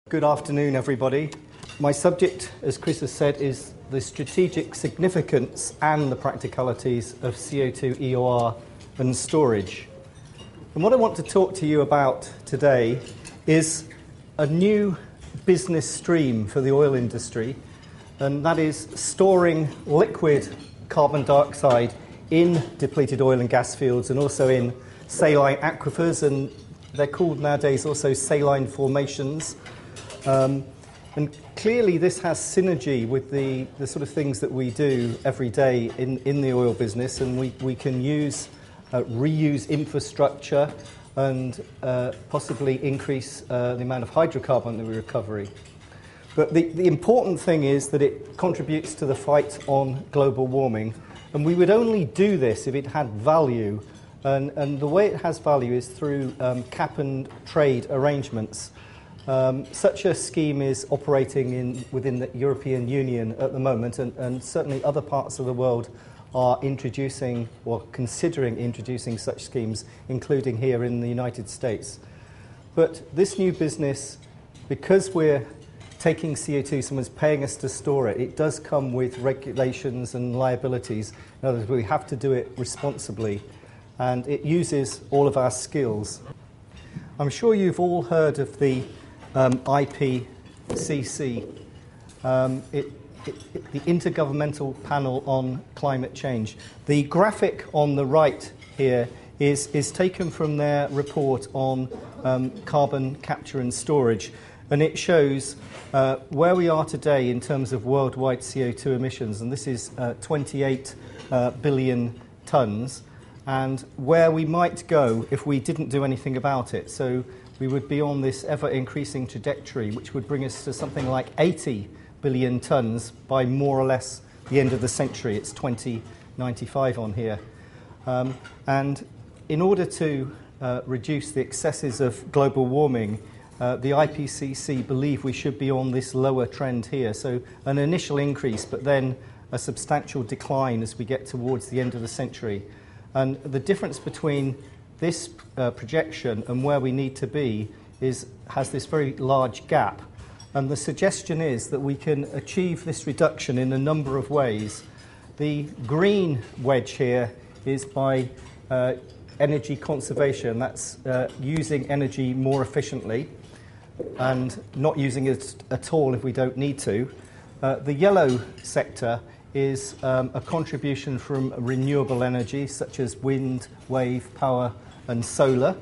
Good afternoon, everybody. My subject, as Chris has said, is the strategic significance and the practicalities of CO2 EOR and storage. And what I want to talk to you about today is a new business stream for the oil industry, and that is storing liquid carbon dioxide in depleted oil and gas fields and also in saline aquifers, and they're called nowadays also saline formations. And clearly this has synergy with the sort of things that we do every day in the oil business, and we can reuse infrastructure and possibly increase the amount of hydrocarbon that we recover. But the important thing is that it contributes to the fight on global warming, and we would only do this if it had value, and the way it has value is through cap and trade arrangements. Such a scheme is operating within the European Union at the moment, and certainly other parts of the world are introducing or considering introducing such schemes, including here in the United States. But this new business, because we're taking CO2, someone's paying us to store it, it does come with regulations and liabilities. In other words, we have to do it responsibly, and it uses all of our skills. I'm sure you've all heard of the IPCC, the Intergovernmental Panel on Climate Change. The graphic on the right here is taken from their report on carbon capture and storage, and it shows where we are today in terms of worldwide CO2 emissions, and this is 28 billion tonnes, and where we might go if we didn't do anything about it. So we would be on this ever-increasing trajectory, which would bring us to something like 80 billion tonnes by more or less the end of the century. It's 2095 on here. And in order to reduce the excesses of global warming, the IPCC believe we should be on this lower trend here. So an initial increase, but then a substantial decline as we get towards the end of the century. And the difference between this projection and where we need to be has this very large gap. And the suggestion is that we can achieve this reduction in a number of ways. The green wedge here is by energy conservation. That's using energy more efficiently and not using it at all if we don't need to. The yellow sector is a contribution from renewable energy such as wind, wave power and solar.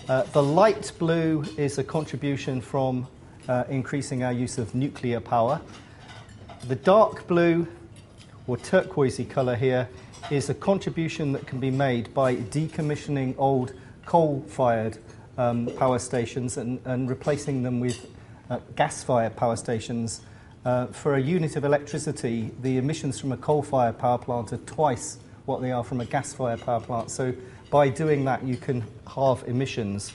The light blue is a contribution from increasing our use of nuclear power. The dark blue or turquoisey colour here is a contribution that can be made by decommissioning old coal-fired power stations and replacing them with gas-fired power stations. For a unit of electricity, the emissions from a coal-fired power plant are twice what they are from a gas-fired power plant. So by doing that, you can halve emissions.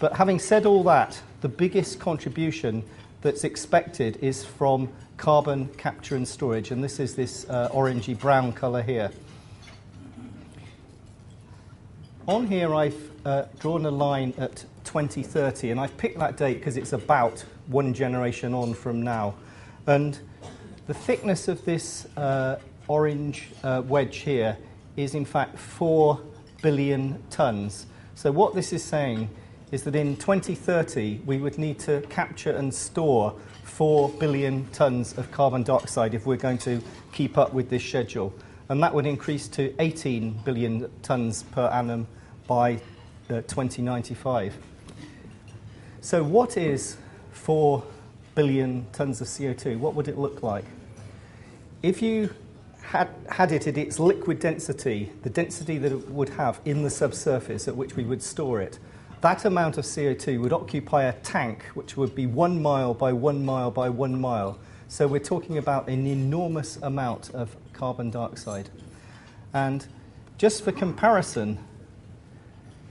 But having said all that, the biggest contribution that's expected is from carbon capture and storage, and this is this orangey brown colour here. On here I've drawn a line at 2030, and I've picked that date because it's about one generation on from now. And the thickness of this orange wedge here is in fact 4 billion tonnes. So what this is saying is that in 2030 we would need to capture and store 4 billion tonnes of carbon dioxide if we're going to keep up with this schedule. And that would increase to 18 billion tonnes per annum by 2095. So what is 4 billion tonnes of CO2? What would it look like? If you had it at its liquid density, the density that it would have in the subsurface at which we would store it, that amount of CO2 would occupy a tank which would be 1 mile by 1 mile by 1 mile. So we're talking about an enormous amount of carbon dioxide. And just for comparison,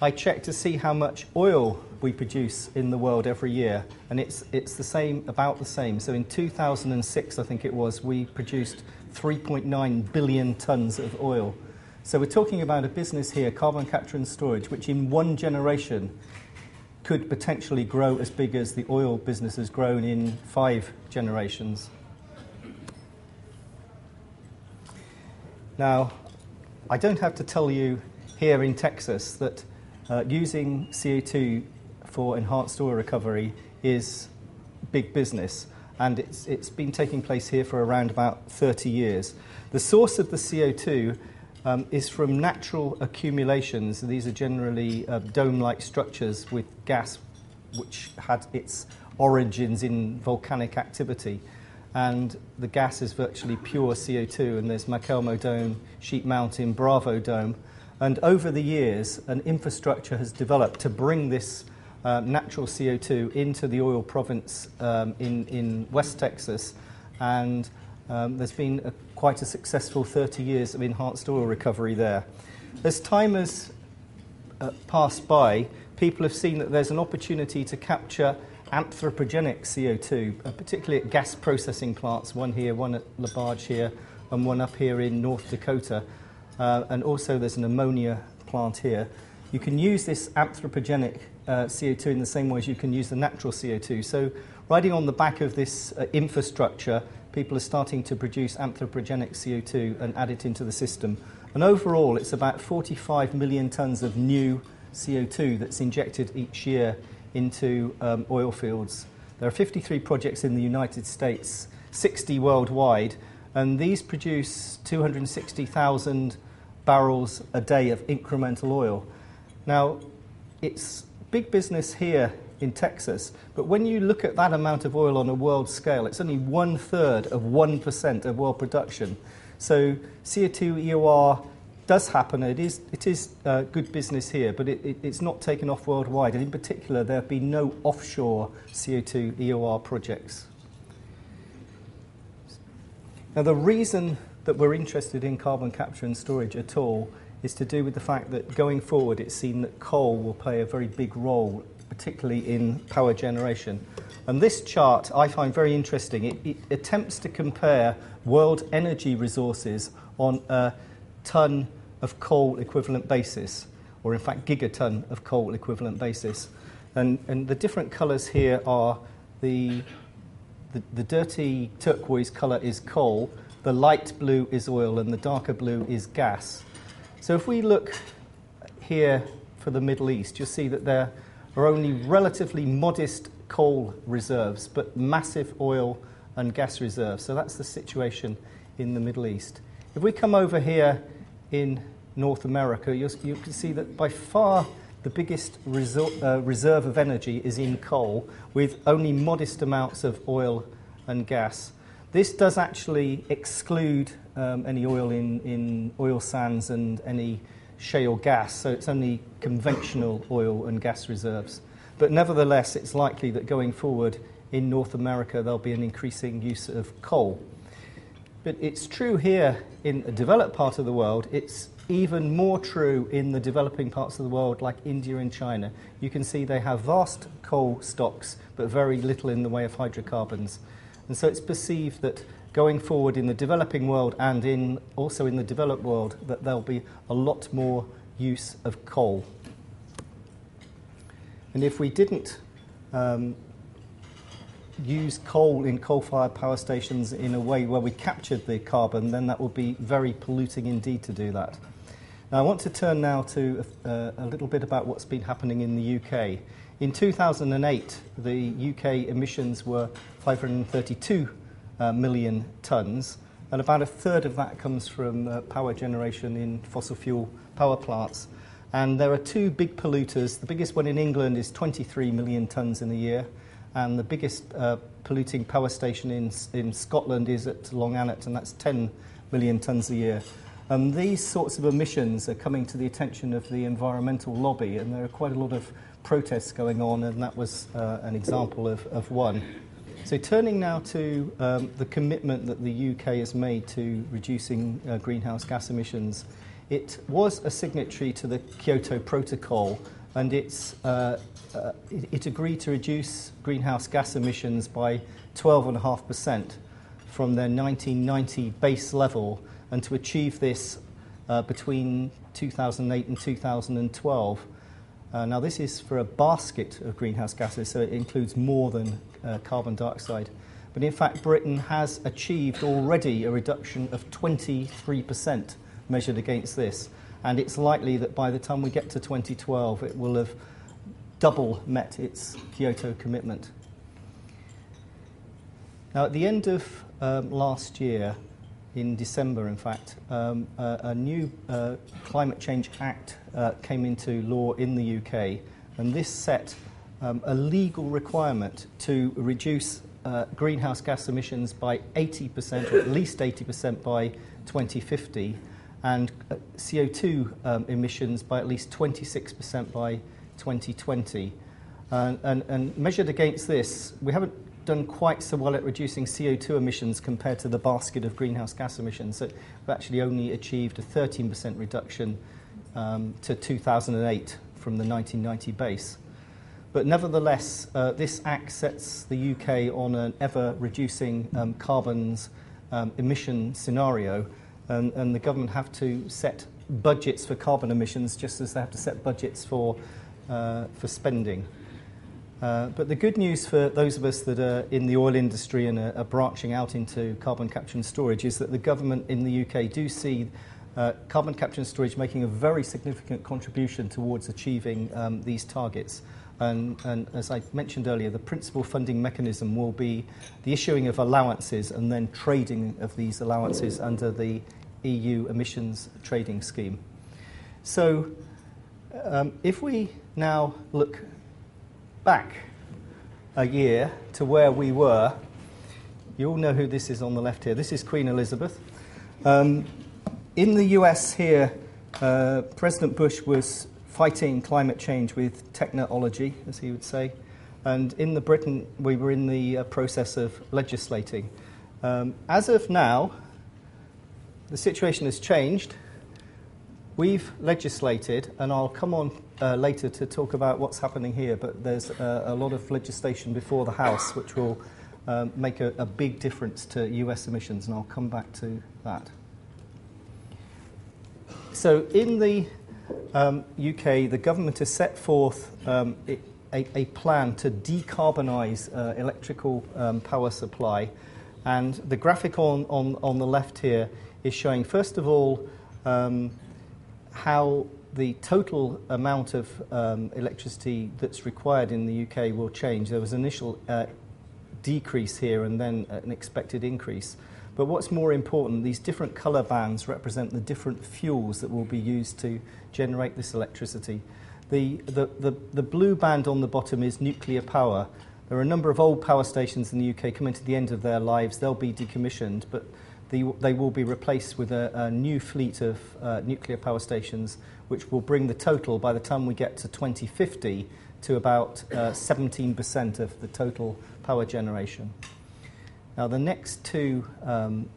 I checked to see how much oil we produce in the world every year, and it's the same, about the same. So in 2006, I think it was, we produced 3.9 billion tonnes of oil. So we're talking about a business here, carbon capture and storage, which in one generation could potentially grow as big as the oil business has grown in 5 generations. Now, I don't have to tell you here in Texas that using CO2 for enhanced oil recovery is big business, and it's been taking place here for around about 30 years. The source of the CO2 is from natural accumulations. These are generally dome-like structures with gas which had its origins in volcanic activity. And the gas is virtually pure CO2, and there's McElmo Dome, Sheep Mountain, Bravo Dome. And over the years, an infrastructure has developed to bring this natural CO2 into the oil province in West Texas, and there's been quite a successful 30 years of enhanced oil recovery there. As time has passed by, people have seen that there's an opportunity to capture anthropogenic CO2, particularly at gas processing plants, one here, one at LaBarge here, and one up here in North Dakota. And also there's an ammonia plant here. You can use this anthropogenic CO2 in the same way as you can use the natural CO2. So riding on the back of this infrastructure, people are starting to produce anthropogenic CO2 and add it into the system. And overall, it's about 45 million tonnes of new CO2 that's injected each year into oil fields. There are 53 projects in the United States, 60 worldwide, and these produce 260,000 barrels a day of incremental oil. Now, it's big business here in Texas, but when you look at that amount of oil on a world scale, it's only 1/3 of 1% of world production. So CO2 EOR does happen. It is good business here, but it's not taken off worldwide. And in particular, there have been no offshore CO2 EOR projects. Now, the reason that we're interested in carbon capture and storage at all is to do with the fact that going forward, it's seen that coal will play a very big role, particularly in power generation. And this chart I find very interesting. It attempts to compare world energy resources on a ton of coal equivalent basis, or in fact gigaton of coal equivalent basis. And the different colours here are the dirty turquoise colour is coal, the light blue is oil, and the darker blue is gas. So if we look here for the Middle East, you'll see that there are only relatively modest coal reserves, but massive oil and gas reserves. So that's the situation in the Middle East. If we come over here in North America, you can see that by far the biggest reserve of energy is in coal, with only modest amounts of oil and gas. This does actually exclude any oil in oil sands and any shale gas, so it's only conventional oil and gas reserves. But nevertheless, it's likely that going forward in North America there'll be an increasing use of coal. But it's true here in a developed part of the world. It's even more true in the developing parts of the world like India and China. You can see they have vast coal stocks, but very little in the way of hydrocarbons. And so it's perceived that going forward in the developing world and also in the developed world, that there'll be a lot more use of coal. And if we didn't use coal in coal-fired power stations in a way where we captured the carbon, then that would be very polluting indeed to do that. Now, I want to turn now to a little bit about what's been happening in the UK. In 2008, the UK emissions were 532 million tonnes, and about a third of that comes from power generation in fossil fuel power plants. And there are two big polluters. The biggest one in England is 23 million tonnes in a year, and the biggest polluting power station in Scotland is at Long Annet, and that's 10 million tonnes a year. These sorts of emissions are coming to the attention of the environmental lobby, and there are quite a lot of protests going on, and that was an example of one. So turning now to the commitment that the UK has made to reducing greenhouse gas emissions. It was a signatory to the Kyoto Protocol, and it agreed to reduce greenhouse gas emissions by 12.5% from their 1990 base level, and to achieve this between 2008 and 2012. Now, this is for a basket of greenhouse gases, so it includes more than carbon dioxide. But in fact, Britain has achieved already a reduction of 23% measured against this. And it's likely that by the time we get to 2012, it will have double met its Kyoto commitment. Now, at the end of last year, in December, in fact, a new Climate Change Act came into law in the UK, and this set a legal requirement to reduce greenhouse gas emissions by 80%, or at least 80% by 2050, and CO2 emissions by at least 26% by 2020. And measured against this, we haven't done quite so well at reducing CO2 emissions compared to the basket of greenhouse gas emissions. So we've actually only achieved a 13% reduction to 2008 from the 1990 base. But nevertheless, this Act sets the UK on an ever-reducing carbons emission scenario, and the government have to set budgets for carbon emissions just as they have to set budgets for spending. But the good news for those of us that are in the oil industry and are branching out into carbon capture and storage is that the government in the UK do see carbon capture and storage making a very significant contribution towards achieving these targets. And as I mentioned earlier, the principal funding mechanism will be the issuing of allowances and then trading of these allowances under the EU emissions trading scheme. So if we now look back a year to where we were, you all know who this is on the left here. This is Queen Elizabeth. In the US here, President Bush was fighting climate change with technology, as he would say. And in Britain, we were in the process of legislating. As of now, the situation has changed. We've legislated, and I'll come on later to talk about what's happening here, but there's a lot of legislation before the House which will make a big difference to US emissions, and I'll come back to that. So in the UK, the government has set forth a plan to decarbonise electrical power supply, and the graphic on the left here is showing, first of all, how the total amount of electricity that's required in the UK will change. There was an initial decrease here and then an expected increase. But what's more important, these different colour bands represent the different fuels that will be used to generate this electricity. The blue band on the bottom is nuclear power. There are a number of old power stations in the UK coming to the end of their lives. They'll be decommissioned, but they will be replaced with a new fleet of nuclear power stations, which will bring the total, by the time we get to 2050, to about 17% of the total power generation. Now, the next two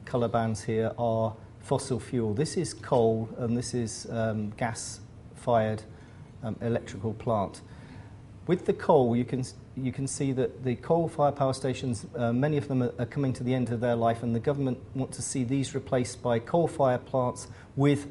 colour bands here are fossil fuel. This is coal, and this is gas-fired electrical plant. With the coal, you can see that the coal-fired power stations, many of them are coming to the end of their life, and the government want to see these replaced by coal-fired plants with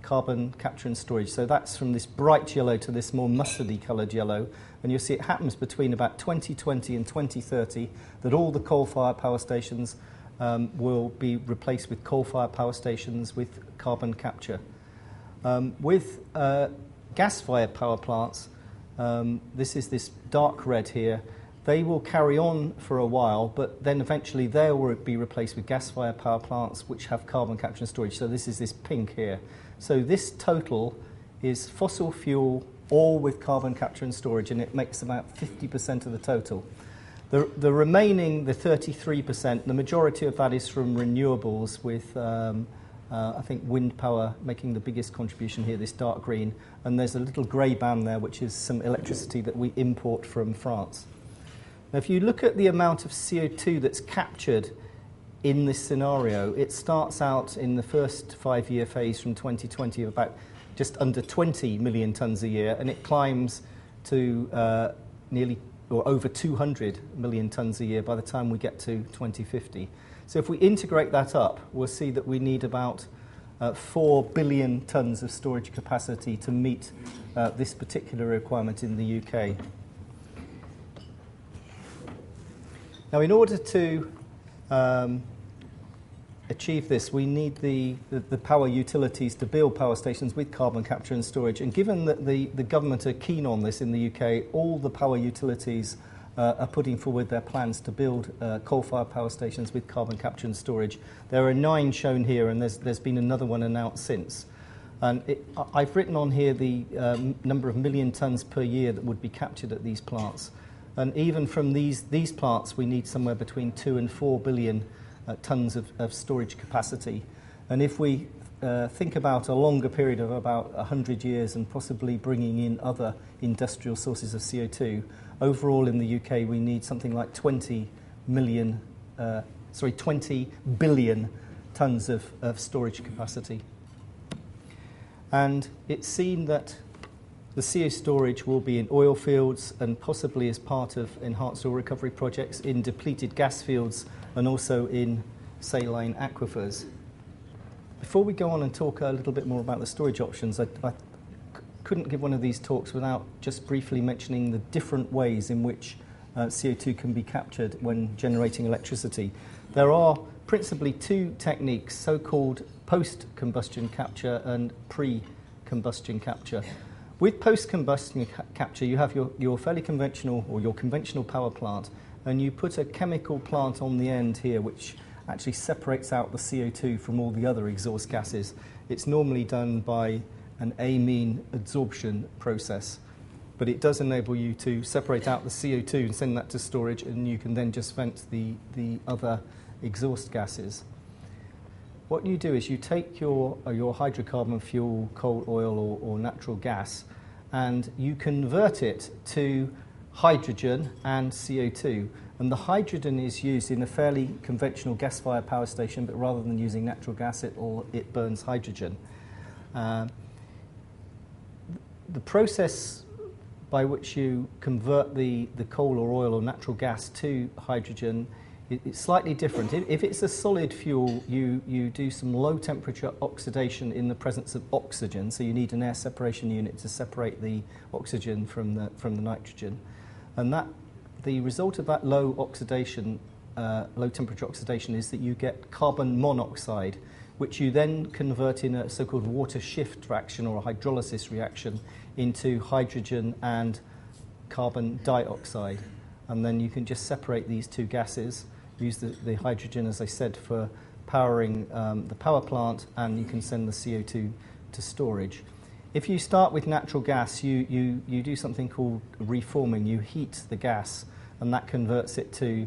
carbon capture and storage. So that's from this bright yellow to this more mustardy coloured yellow. And you'll see it happens between about 2020 and 2030 that all the coal-fired power stations will be replaced with coal-fired power stations with carbon capture. With gas-fired power plants, this is this dark red here. They will carry on for a while, but then eventually they will be replaced with gas-fired power plants which have carbon capture and storage. So this is this pink here. So this total is fossil fuel, all with carbon capture and storage, and it makes about 50% of the total. The remaining, the 33%, the majority of that is from renewables with, I think, wind power making the biggest contribution here, this dark green. And there's a little grey band there, which is some electricity that we import from France. Now, if you look at the amount of CO2 that's captured in this scenario, it starts out in the first 5-year phase from 2020 of about just under 20 million tonnes a year, and it climbs to nearly or over 200 million tonnes a year by the time we get to 2050. So if we integrate that up, we'll see that we need about 4 billion tonnes of storage capacity to meet this particular requirement in the UK. Now, in order to achieve this, we need the power utilities to build power stations with carbon capture and storage. And given that the government are keen on this in the UK, all the power utilities are putting forward their plans to build coal-fired power stations with carbon capture and storage. There are 9 shown here, and there's been another one announced since. And I've written on here the number of million tonnes per year that would be captured at these plants. And even from these plants, we need somewhere between 2 and 4 billion tonnes of storage capacity. And if we think about a longer period of about 100 years and possibly bringing in other industrial sources of CO2, overall in the UK we need something like 20 billion tonnes of storage capacity. And it's seen that the CO storage will be in oil fields and possibly as part of enhanced oil recovery projects in depleted gas fields and also in saline aquifers. Before we go on and talk a little bit more about the storage options, I couldn't give one of these talks without just briefly mentioning the different ways in which CO2 can be captured when generating electricity. There are principally 2 techniques, so-called post-combustion capture and pre-combustion capture. With post-combustion capture, you have your fairly conventional or your conventional power plant, and you put a chemical plant on the end here which actually separates out the CO2 from all the other exhaust gases. It's normally done by an amine adsorption process, but it does enable you to separate out the CO2 and send that to storage, and you can then just vent the other exhaust gases. What you do is you take your hydrocarbon fuel, coal, oil or natural gas, and you convert it to hydrogen and CO2. And the hydrogen is used in a fairly conventional gas-fired power station, but rather than using natural gas, it burns hydrogen. The process by which you convert the coal or oil or natural gas to hydrogen it's slightly different. If it's a solid fuel, you do some low-temperature oxidation in the presence of oxygen, so you need an air separation unit to separate the oxygen from the nitrogen. And the result of that low-temperature oxidation is that you get carbon monoxide, which you then convert in a so-called water shift reaction or a hydrolysis reaction into hydrogen and carbon dioxide. And then you can just separate these 2 gases, use the hydrogen, as I said, for powering the power plant, and you can send the CO2 to storage. If you start with natural gas, you do something called reforming. You heat the gas, and that converts it to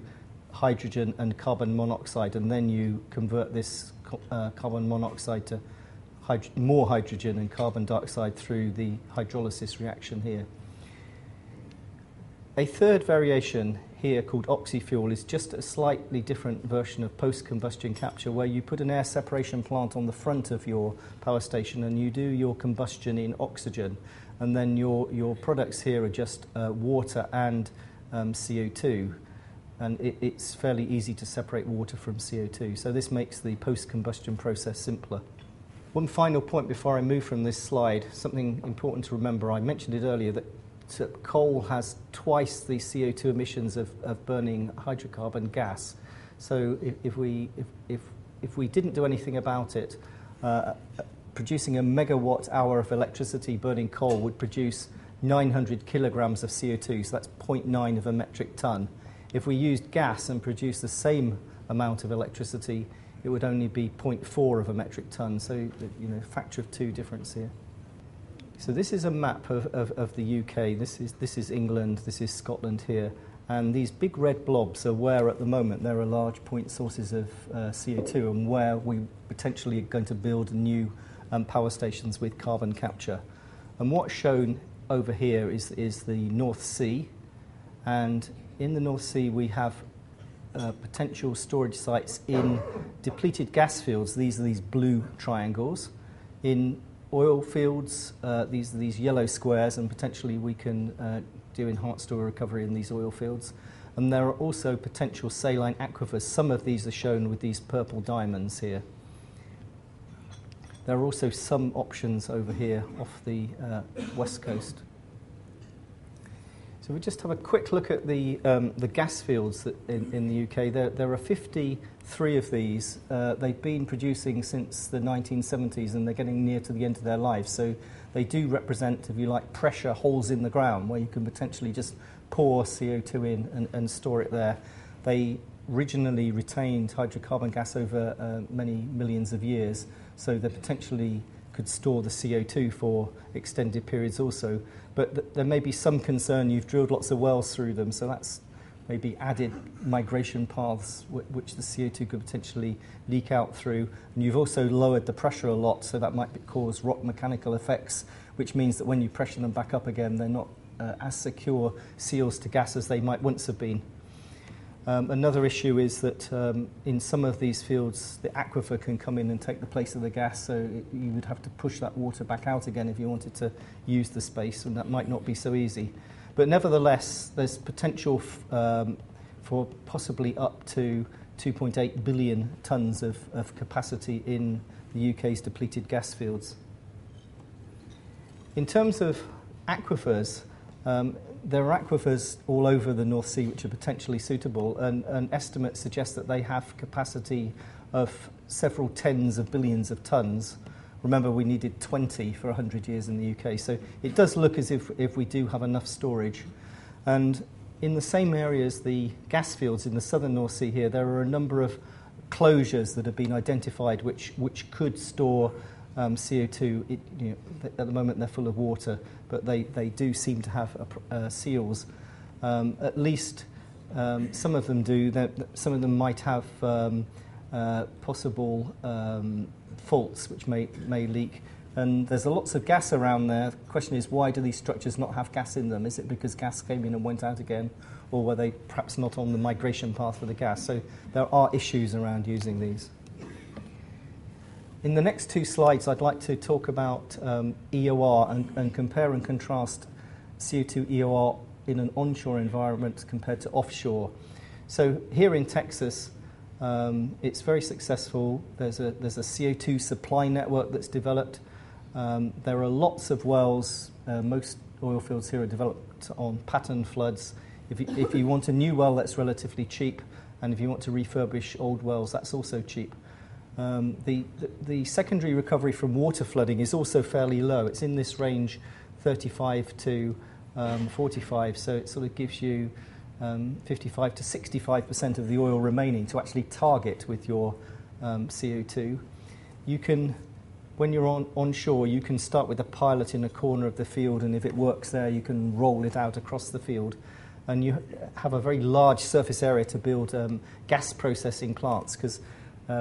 hydrogen and carbon monoxide, and then you convert this carbon monoxide to more hydrogen and carbon dioxide through the hydrolysis reaction here. A third variation here called oxy-fuel is just a slightly different version of post-combustion capture, where you put an air separation plant on the front of your power station and you do your combustion in oxygen, and then your products here are just water and CO2, and it's fairly easy to separate water from CO2, so this makes the post-combustion process simpler. One final point before I move from this slide, something important to remember. I mentioned it earlier that coal has twice the CO2 emissions of burning hydrocarbon gas. So if we didn't do anything about it, producing a megawatt hour of electricity burning coal would produce 900 kilograms of CO2, so that's 0.9 of a metric ton. If we used gas and produced the same amount of electricity, it would only be 0.4 of a metric ton, so factor of 2 difference here. So this is a map of the UK. This is England, this is Scotland here, and these big red blobs are where at the moment there are large point sources of CO2 and where we potentially are going to build new power stations with carbon capture. And what's shown over here is the North Sea, and in the North Sea we have potential storage sites in depleted gas fields. These are these blue triangles. In oil fields, these are these yellow squares, and potentially we can do enhanced oil recovery in these oil fields. And there are also potential saline aquifers. Some of these are shown with these purple diamonds here. there are also some options over here off the west coast. So we just have a quick look at the gas fields that in the UK. There are 53 of these. They've been producing since the 1970s, and they're getting near to the end of their lives. So they do represent, if you like, pressure holes in the ground where you can potentially just pour CO2 in and store it there. They originally retained hydrocarbon gas over many millions of years, so they potentially could store the CO2 for extended periods also. But there may be some concern. You've drilled lots of wells through them, so that's maybe added migration paths which the CO2 could potentially leak out through. And you've also lowered the pressure a lot, so that might cause rock mechanical effects, which means that when you pressure them back up again, they're not as secure seals to gas as they might once have been. Another issue is that in some of these fields, the aquifer can come in and take the place of the gas, so you would have to push that water back out again if you wanted to use the space, and that might not be so easy. But nevertheless, there's potential for possibly up to 2.8 billion tonnes of capacity in the UK's depleted gas fields. In terms of aquifers, there are aquifers all over the North Sea which are potentially suitable, and estimates suggest that they have capacity of several tens of billions of tonnes. Remember, we needed 20 for 100 years in the UK, so it does look as if we do have enough storage. And in the same area as the gas fields in the southern North Sea here, there are a number of closures that have been identified which could store CO2. At the moment they're full of water, but they do seem to have seals. At least some of them do. Some of them might have possible faults which may leak. And there's lots of gas around there. The question is, why do these structures not have gas in them? Is it because gas came in and went out again, or were they perhaps not on the migration path for the gas? So there are issues around using these. In the next two slides, I'd like to talk about EOR and compare and contrast CO2 EOR in an onshore environment compared to offshore. So here in Texas, it's very successful. There's a CO2 supply network that's developed. There are lots of wells. Most oil fields here are developed on pattern floods. If you want a new well, that's relatively cheap, and if you want to refurbish old wells, that's also cheap. The secondary recovery from water flooding is also fairly low. It's in this range, 35 to 45, so it sort of gives you 55 to 65% of the oil remaining to actually target with your CO2. You can, when you're onshore, you can start with a pilot in a corner of the field, and if it works there, you can roll it out across the field. And you have a very large surface area to build gas processing plants, because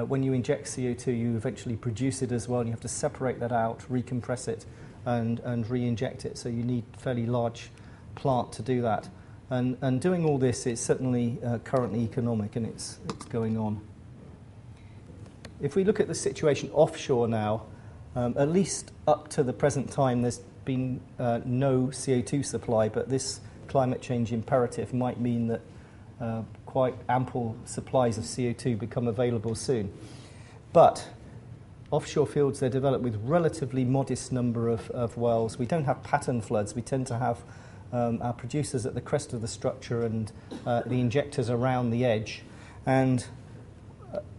when you inject CO2, you eventually produce it as well, and you have to separate that out, recompress it, and re-inject it. So you need a fairly large plant to do that. And doing all this is certainly currently economic, and it's going on. If we look at the situation offshore now, at least up to the present time, there's been no CO2 supply, but this climate change imperative might mean that quite ample supplies of CO2 become available soon. But offshore fields, they're developed with relatively modest number of wells. We don't have pattern floods. We tend to have our producers at the crest of the structure and the injectors around the edge. And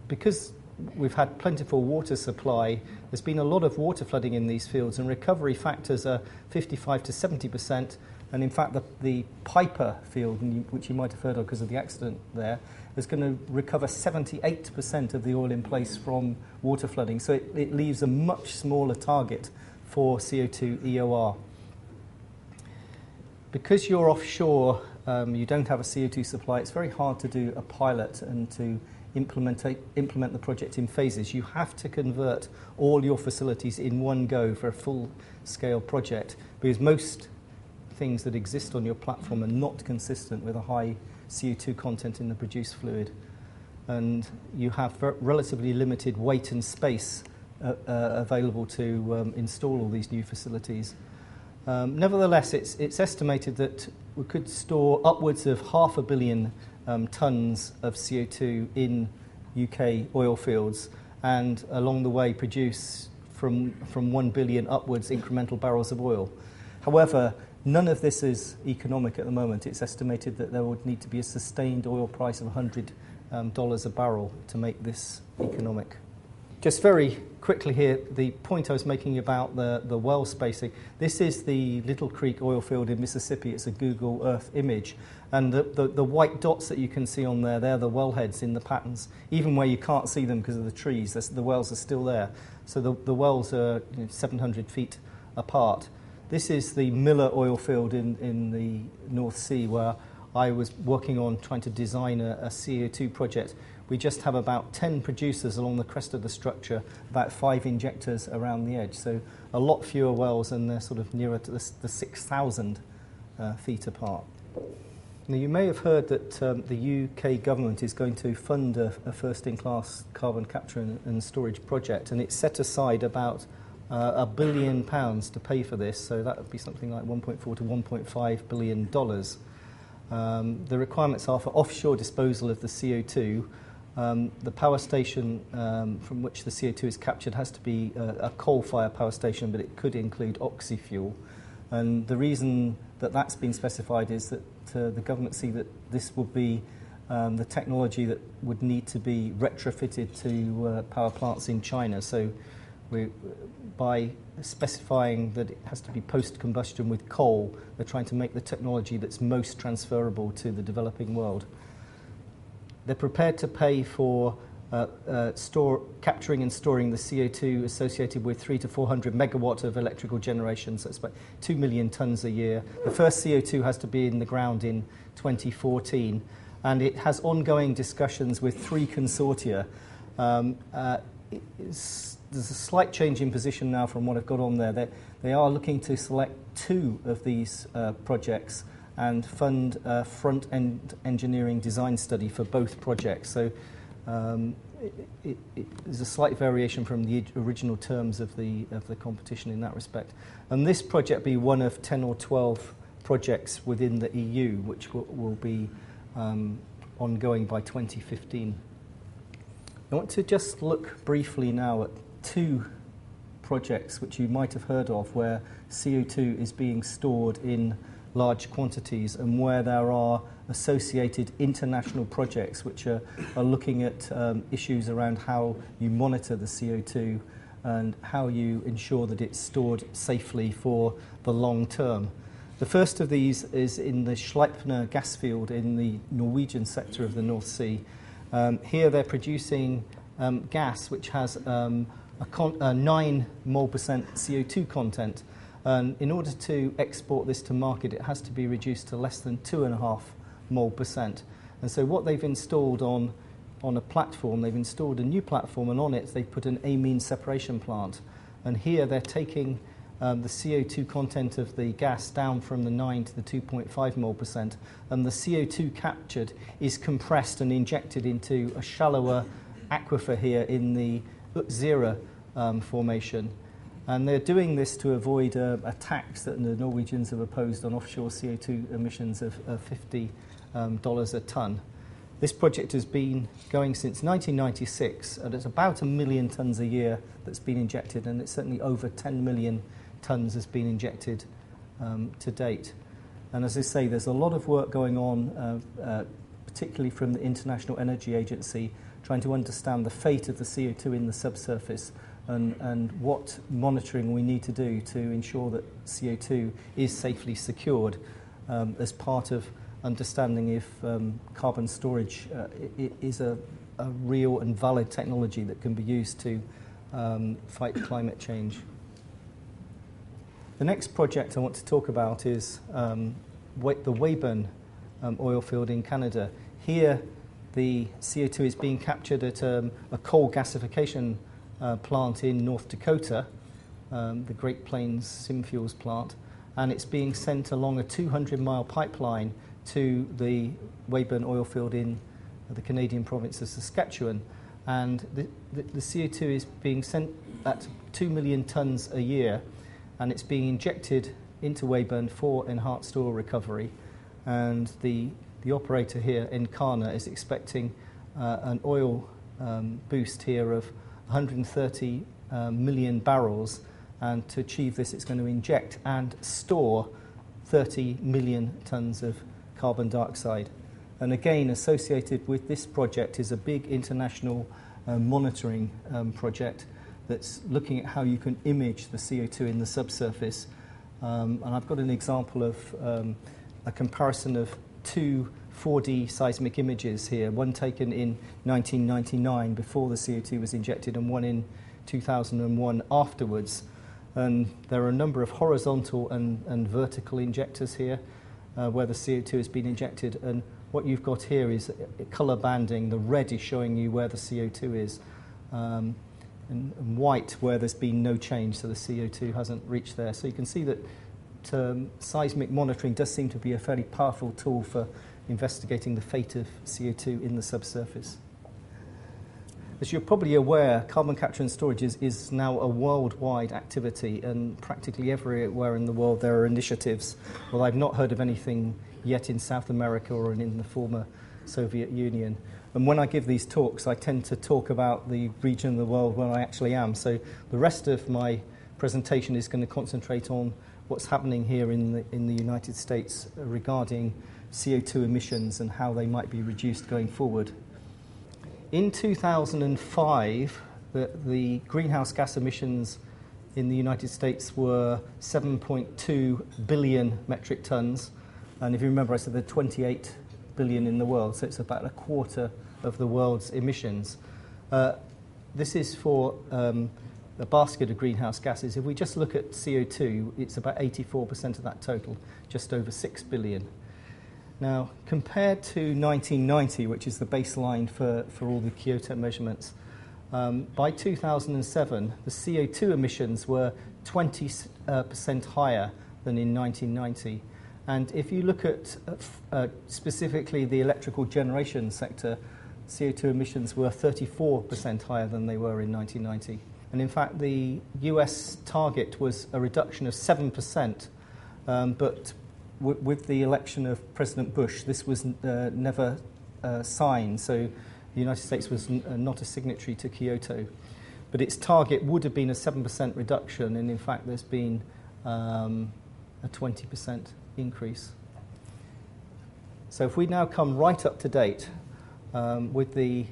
because we've had plentiful water supply, there's been a lot of water flooding in these fields, and recovery factors are 55 to 70%. And in fact, the Piper field, which you might have heard of because of the accident there, is going to recover 78% of the oil in place from water flooding. So it leaves a much smaller target for CO2 EOR. Because you're offshore, you don't have a CO2 supply, it's very hard to do a pilot and to implement the project in phases. You have to convert all your facilities in one go for a full-scale project, because most things that exist on your platform are not consistent with a high CO2 content in the produced fluid. And you have relatively limited weight and space available to install all these new facilities. Nevertheless, it's estimated that we could store upwards of 500 million tonnes of CO2 in UK oil fields, and along the way produce from 1 billion upwards incremental barrels of oil. However, none of this is economic at the moment. It's estimated that there would need to be a sustained oil price of $100 a barrel to make this economic. Just very quickly here, the point I was making about the well spacing. This is the Little Creek oil field in Mississippi. It's a Google Earth image. And the white dots that you can see on there, they're the wellheads in the patterns. Even where you can't see them because of the trees, the wells are still there. So the wells are 700 feet apart. This is the Miller oil field in the North Sea, where I was working on trying to design a CO2 project. We just have about 10 producers along the crest of the structure, about 5 injectors around the edge. So a lot fewer wells, and they're sort of nearer to the 6,000 feet apart. Now, you may have heard that the UK government is going to fund a first-in-class carbon capture and storage project, and it's set aside about £1 billion to pay for this. So that would be something like $1.4 to $1.5 billion. The requirements are for offshore disposal of the CO2. The power station from which the CO2 is captured has to be a coal-fired power station, but it could include oxy-fuel. And the reason that that's been specified is that the government see that this would be the technology that would need to be retrofitted to power plants in China. So by specifying that it has to be post-combustion with coal, they're trying to make the technology that's most transferable to the developing world. They're prepared to pay for capturing and storing the CO2 associated with 300 to 400 megawatt of electrical generation, so it's about 2 million tonnes a year. The first CO2 has to be in the ground in 2014, and it has ongoing discussions with 3 consortia. There's a slight change in position now from what I've got on there. They are looking to select 2 of these projects and fund a front-end engineering design study for both projects. So there's a slight variation from the original terms of the competition in that respect. And this project will be one of 10 or 12 projects within the EU, which will be ongoing by 2015. I want to just look briefly now at 2 projects which you might have heard of, where CO2 is being stored in large quantities and where there are associated international projects which are looking at issues around how you monitor the CO2 and how you ensure that it's stored safely for the long term. The first of these is in the Sleipner gas field in the Norwegian sector of the North Sea. Here they're producing gas which has a 9 mole percent CO2 content. And in order to export this to market, it has to be reduced to less than 2.5 mole percent. And so what they've installed on a platform, they've installed a new platform, and on it they've put an amine separation plant. And here they're taking the CO2 content of the gas down from the 9 to the 2.5 mole percent, and the CO2 captured is compressed and injected into a shallower aquifer here in the Utsira formation. And they're doing this to avoid a tax that the Norwegians have imposed on offshore CO2 emissions of $50 a tonne. This project has been going since 1996, and it's about 1 million tonnes a year that's been injected, and it's certainly over 10 million tonnes has been injected to date. And as I say, there's a lot of work going on, particularly from the International Energy Agency, trying to understand the fate of the CO2 in the subsurface and what monitoring we need to do to ensure that CO2 is safely secured as part of understanding if carbon storage is a real and valid technology that can be used to fight climate change. The next project I want to talk about is the Weyburn oil field in Canada. Here the CO2 is being captured at a coal gasification plant in North Dakota, the Great Plains Synfuels plant, and it's being sent along a 200-mile pipeline to the Weyburn oil field in the Canadian province of Saskatchewan. And the CO2 is being sent at 2 million tonnes a year, and it's being injected into Weyburn for enhanced oil recovery. And the operator here, Encana, is expecting an oil boost here of 130 million barrels, and to achieve this it's going to inject and store 30 million tonnes of carbon dioxide. And again, associated with this project is a big international monitoring project that's looking at how you can image the CO2 in the subsurface. And I've got an example of a comparison of two 4D seismic images here, one taken in 1999 before the CO2 was injected and one in 2001 afterwards. And there are a number of horizontal and vertical injectors here where the CO2 has been injected, and what you've got here is colour banding. The red is showing you where the CO2 is, and white where there's been no change, so the CO2 hasn't reached there. So you can see that seismic monitoring does seem to be a fairly powerful tool for investigating the fate of CO2 in the subsurface. As you're probably aware, carbon capture and storage is now a worldwide activity, and practically everywhere in the world there are initiatives. Well, I've not heard of anything yet in South America or in the former Soviet Union. And when I give these talks, I tend to talk about the region of the world where I actually am. So the rest of my presentation is going to concentrate on what's happening here in the United States regarding CO2 emissions and how they might be reduced going forward. In 2005, the greenhouse gas emissions in the United States were 7.2 billion metric tons. And if you remember, I said there are 28 billion in the world, so it's about a quarter of the world's emissions. This is for a basket of greenhouse gases. If we just look at CO2, it's about 84% of that total, just over 6 billion. Now, compared to 1990, which is the baseline for all the Kyoto measurements, by 2007, the CO2 emissions were 20% higher than in 1990. And if you look at specifically the electrical generation sector, CO2 emissions were 34% higher than they were in 1990. And in fact, the US target was a reduction of 7%, but with the election of President Bush, this was never signed, so the United States was not a signatory to Kyoto. But its target would have been a 7% reduction, and in fact there's been a 20% increase. So if we now come right up to date with the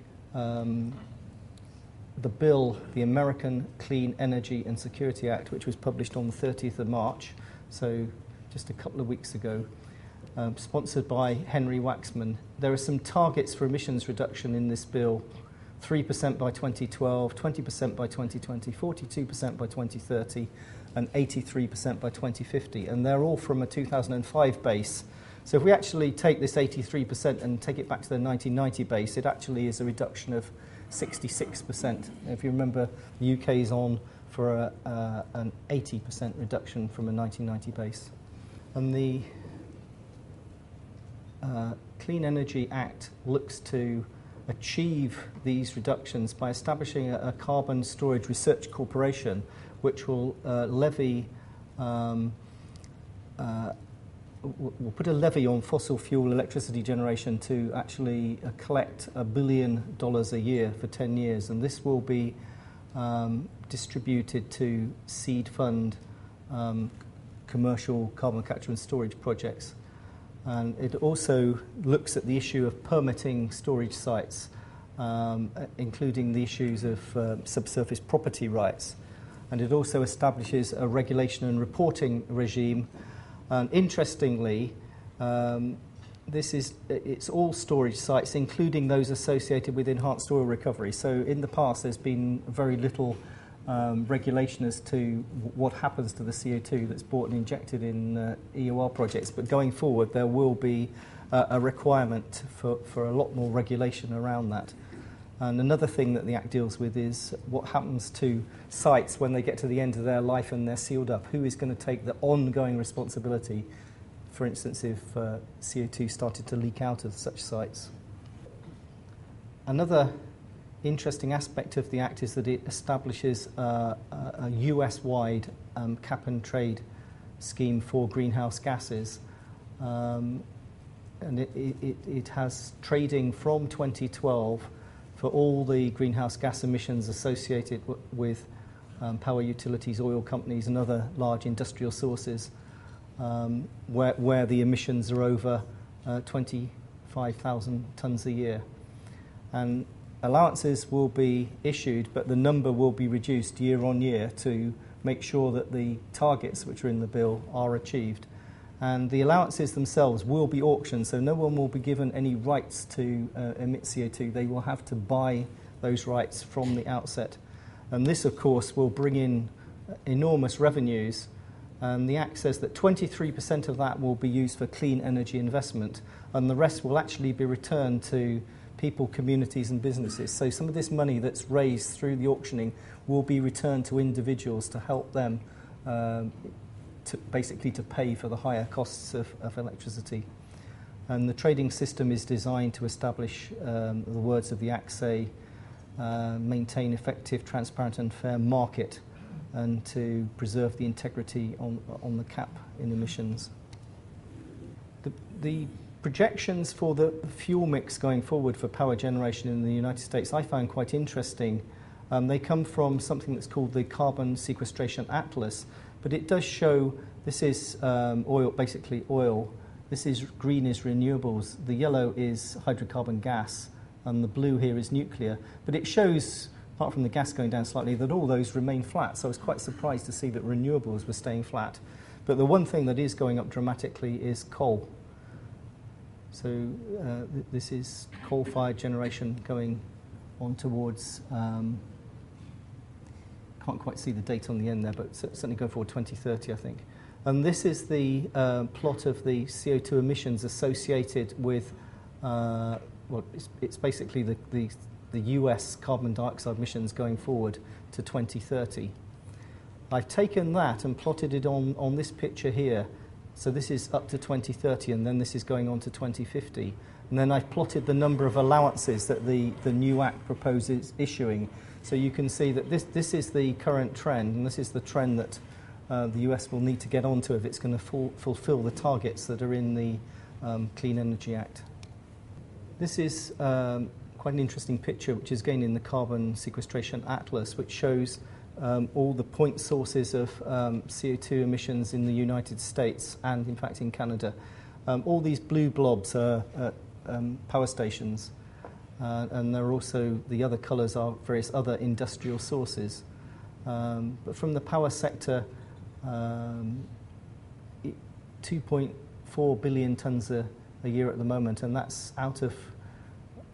bill, the American Clean Energy and Security Act, which was published on the 30th of March, so just a couple of weeks ago, sponsored by Henry Waxman. There are some targets for emissions reduction in this bill: 3% by 2012, 20% by 2020, 42% by 2030, and 83% by 2050. And they're all from a 2005 base. So if we actually take this 83% and take it back to the 1990 base, it actually is a reduction of 66%. If you remember, the UK is on for an 80% reduction from a 1990 base. And the Clean Energy Act looks to achieve these reductions by establishing a carbon storage research corporation, which will will put a levy on fossil fuel electricity generation to actually collect $1 billion a year for 10 years. And this will be distributed to seed fund commercial carbon capture and storage projects. And it also looks at the issue of permitting storage sites, including the issues of subsurface property rights. And it also establishes a regulation and reporting regime. And interestingly, it's all storage sites, including those associated with enhanced oil recovery. So in the past, there's been very little regulation as to what happens to the CO2 that's bought and injected in EOR projects. But going forward, there will be a requirement for a lot more regulation around that. And another thing that the Act deals with is what happens to sites when they get to the end of their life and they're sealed up. Who is going to take the ongoing responsibility, for instance, if CO2 started to leak out of such sites? Another interesting aspect of the Act is that it establishes a US-wide cap and trade scheme for greenhouse gases. And it has trading from 2012 for all the greenhouse gas emissions associated with power utilities, oil companies, and other large industrial sources where the emissions are over 25,000 tonnes a year. And allowances will be issued, but the number will be reduced year on year to make sure that the targets which are in the bill are achieved. And the allowances themselves will be auctioned, so no one will be given any rights to emit CO2. They will have to buy those rights from the outset. And this, of course, will bring in enormous revenues. And the Act says that 23% of that will be used for clean energy investment, and the rest will actually be returned to people, communities and businesses. So some of this money that's raised through the auctioning will be returned to individuals to help them basically to pay for the higher costs of electricity. And the trading system is designed to establish, the words of the Act say, maintain effective, transparent and fair market, and to preserve the integrity on the cap in emissions. The projections for the fuel mix going forward for power generation in the United States I found quite interesting. They come from something that's called the Carbon Sequestration Atlas, but it does show this is oil, basically oil. This is green is renewables. The yellow is hydrocarbon gas, and the blue here is nuclear. But it shows, apart from the gas going down slightly, that all those remain flat. So I was quite surprised to see that renewables were staying flat. But the one thing that is going up dramatically is coal. So this is coal-fired generation going on towards, can't quite see the date on the end there, but certainly going forward 2030, I think. And this is the plot of the CO2 emissions associated with, well, it's basically the US carbon dioxide emissions going forward to 2030. I've taken that and plotted it on this picture here. So this is up to 2030, and then this is going on to 2050. And then I've plotted the number of allowances that the new Act proposes issuing. So you can see that this is the current trend, and this is the trend that the US will need to get onto if it's going to fulfill the targets that are in the Clean Energy Act. This is quite an interesting picture, which is again in the Carbon Sequestration Atlas, which shows all the point sources of CO2 emissions in the United States and, in fact, in Canada. All these blue blobs are power stations, and there are also the other colours are various other industrial sources. But from the power sector, 2.4 billion tonnes a year at the moment, and that's out of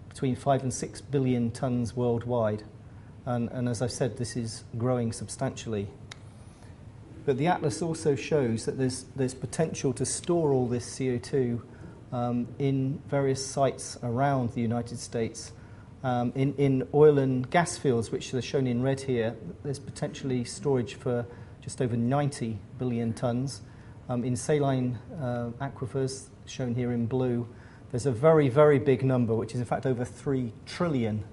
between 5 and 6 billion tonnes worldwide. And as I said, this is growing substantially. But the Atlas also shows that there's potential to store all this CO2 in various sites around the United States. In oil and gas fields, which are shown in red here, there's potentially storage for just over 90 billion tonnes. In saline aquifers, shown here in blue, there's a very, very big number, which is in fact over 3 trillion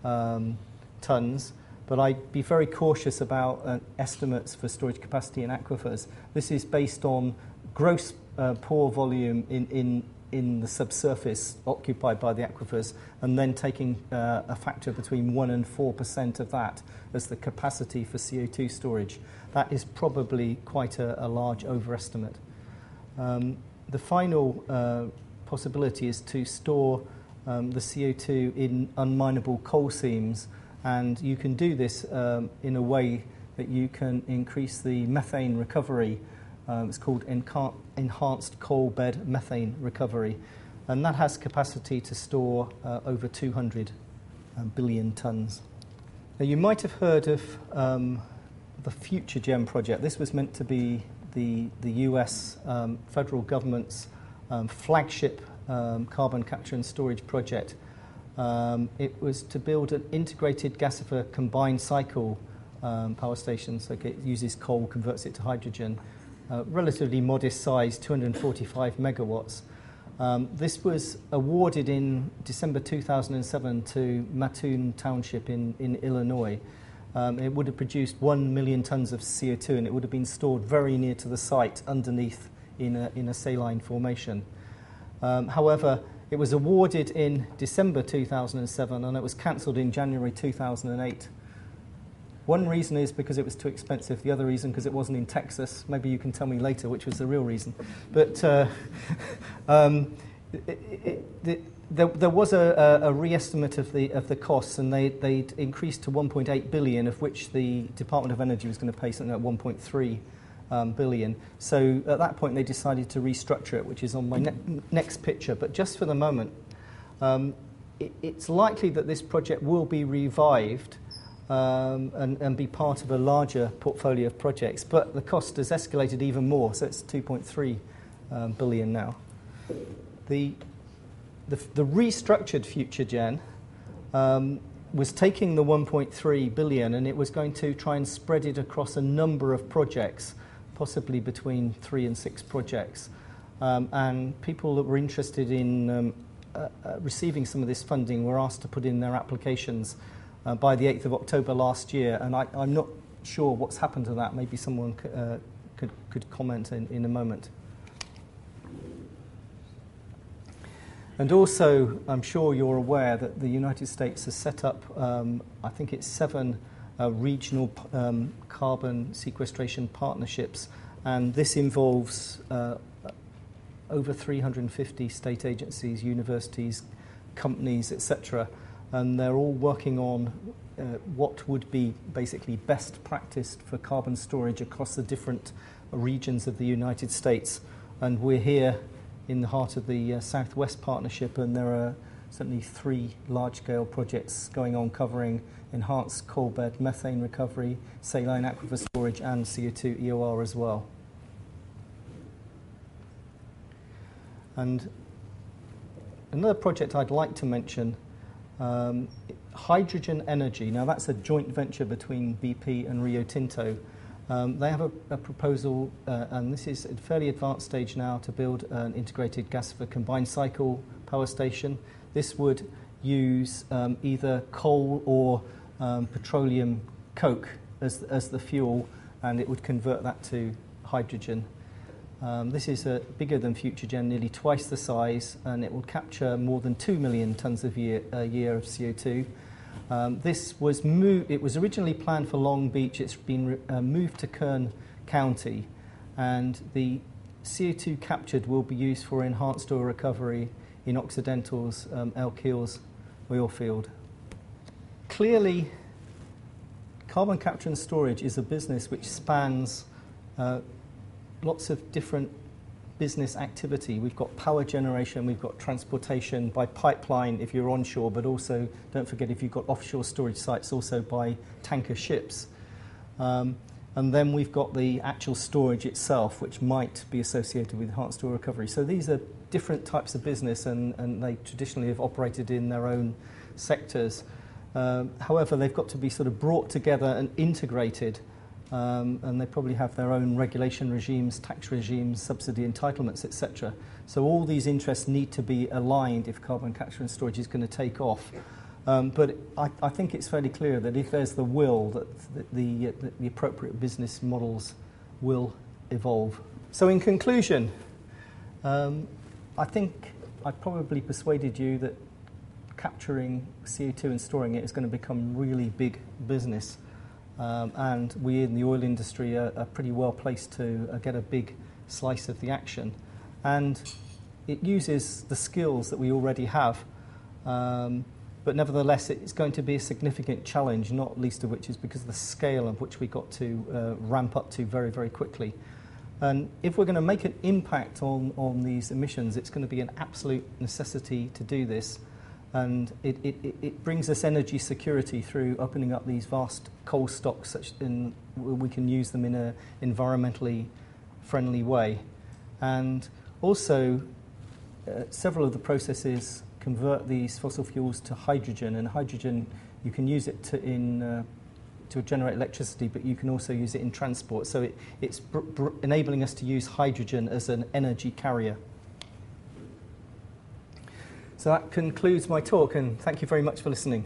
tonnes, but I'd be very cautious about estimates for storage capacity in aquifers. This is based on gross pore volume in the subsurface occupied by the aquifers, and then taking a factor between 1 and 4% of that as the capacity for CO2 storage. That is probably quite a large overestimate. The final possibility is to store the CO2 in unminable coal seams, and you can do this in a way that you can increase the methane recovery. It's called enhanced coal bed methane recovery, and that has capacity to store over 200 billion tonnes. Now, you might have heard of the FutureGen project. This was meant to be the US federal government's flagship carbon capture and storage project. It was to build an integrated gasifier combined cycle power station, so it uses coal, converts it to hydrogen. Relatively modest size, 245 megawatts. This was awarded in December 2007 to Mattoon Township in Illinois. It would have produced 1 million tonnes of CO2, and it would have been stored very near to the site underneath in a saline formation. However, it was awarded in December 2007, and it was cancelled in January 2008. One reason is because it was too expensive. The other reason because it wasn't in Texas. Maybe you can tell me later which was the real reason. But there was a re-estimate of the costs, and they'd increased to 1.8 billion, of which the Department of Energy was going to pay something like 1.3 billion. So at that point, they decided to restructure it, which is on my next picture. But just for the moment, it's likely that this project will be revived and be part of a larger portfolio of projects. But the cost has escalated even more, so it's 2.3 billion now. The restructured FutureGen was taking the 1.3 billion, and it was going to try and spread it across a number of projects, possibly between 3 and 6 projects. And people that were interested in receiving some of this funding were asked to put in their applications by the 8th of October last year, and I'm not sure what's happened to that. Maybe someone could comment in a moment. And also, I'm sure you're aware that the United States has set up, I think it's 7 regional carbon sequestration partnerships, and this involves over 350 state agencies, universities, companies, etc., and they're all working on what would be basically best practice for carbon storage across the different regions of the United States. And we're here in the heart of the Southwest Partnership, and there are certainly 3 large-scale projects going on covering enhanced coal bed methane recovery, saline aquifer storage, and CO2 EOR as well. And another project I'd like to mention, hydrogen energy. Now that's a joint venture between BP and Rio Tinto. They have a proposal, and this is at a fairly advanced stage now, to build an integrated gasifier combined cycle power station. This would use either coal or petroleum coke as the fuel, and it would convert that to hydrogen. This is bigger than FutureGen, nearly twice the size, and it will capture more than 2 million tonnes a year of CO2. It was originally planned for Long Beach. It's been moved to Kern County, and the CO2 captured will be used for enhanced oil recovery in Occidental's Elk Hills oil field. Clearly, carbon capture and storage is a business which spans lots of different business activity. We've got power generation, we've got transportation by pipeline if you're onshore, but also, don't forget, if you've got offshore storage sites, also by tanker ships. And then we've got the actual storage itself, which might be associated with enhanced oil recovery. So these are different types of business, and they traditionally have operated in their own sectors. However, they've got to be sort of brought together and integrated. And they probably have their own regulation regimes, tax regimes, subsidy entitlements, etc. So all these interests need to be aligned if carbon capture and storage is going to take off. But I think it's fairly clear that if there's the will, that the appropriate business models will evolve. So in conclusion, I think I've probably persuaded you that capturing CO2 and storing it is going to become really big business. And we in the oil industry are pretty well placed to get a big slice of the action. And it uses the skills that we already have. But nevertheless, it's going to be a significant challenge, not least of which is because of the scale of which we got to ramp up to very, very quickly. And if we're going to make an impact on these emissions, it's going to be an absolute necessity to do this. And it brings us energy security through opening up these vast coal stocks, we can use them in an environmentally friendly way. And also, several of the processes convert these fossil fuels to hydrogen, and hydrogen, you can use it to generate electricity, but you can also use it in transport. So it's enabling us to use hydrogen as an energy carrier. So that concludes my talk, and thank you very much for listening.